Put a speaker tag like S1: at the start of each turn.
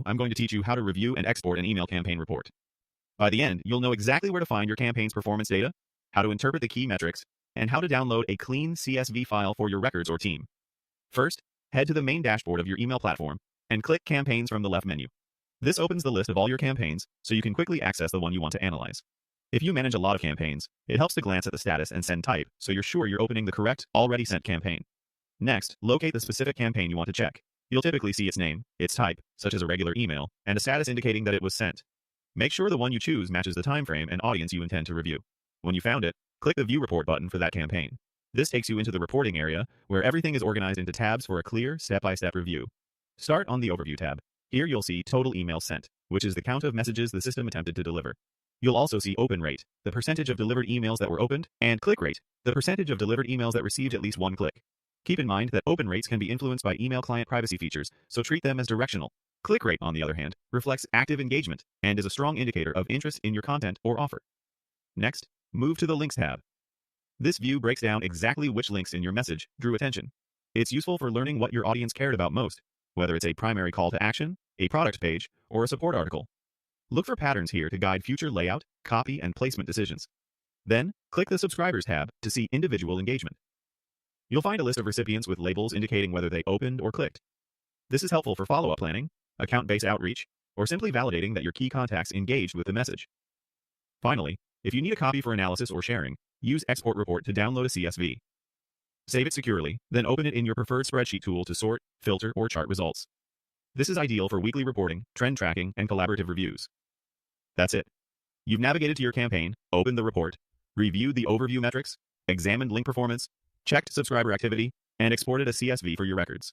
S1: I'm going to teach you how to review and export an email campaign report. By the end, you'll know exactly where to find your campaign's performance data, how to interpret the key metrics, and how to download a clean CSV file for your records or team. First, head to the main dashboard of your email platform and click Campaigns from the left menu. This opens the list of all your campaigns so you can quickly access the one you want to analyze. If you manage a lot of campaigns, it helps to glance at the status and send type so you're sure you're opening the correct, already sent campaign. Next, locate the specific campaign you want to check. You'll typically see its name, its type, such as a regular email, and a status indicating that it was sent. Make sure the one you choose matches the time frame and audience you intend to review. When you found it, click the View Report button for that campaign. This takes you into the reporting area, where everything is organized into tabs for a clear, step-by-step review. Start on the Overview tab. Here you'll see Total Emails Sent, which is the count of messages the system attempted to deliver. You'll also see Open Rate, the percentage of delivered emails that were opened, and Click Rate, the percentage of delivered emails that received at least one click. Keep in mind that open rates can be influenced by email client privacy features, so treat them as directional. Click rate, on the other hand, reflects active engagement and is a strong indicator of interest in your content or offer. Next, move to the Links tab. This view breaks down exactly which links in your message drew attention. It's useful for learning what your audience cared about most, whether it's a primary call to action, a product page, or a support article. Look for patterns here to guide future layout, copy, and placement decisions. Then, click the Subscribers tab to see individual engagement. You'll find a list of recipients with labels indicating whether they opened or clicked. This is helpful for follow-up planning, account-based outreach, or simply validating that your key contacts engaged with the message. Finally, if you need a copy for analysis or sharing, use Export Report to download a CSV. Save it securely, then open it in your preferred spreadsheet tool to sort, filter, or chart results. This is ideal for weekly reporting, trend tracking, and collaborative reviews. That's it. You've navigated to your campaign, opened the report, reviewed the overview metrics, examined link performance, checked subscriber activity, and exported a CSV for your records.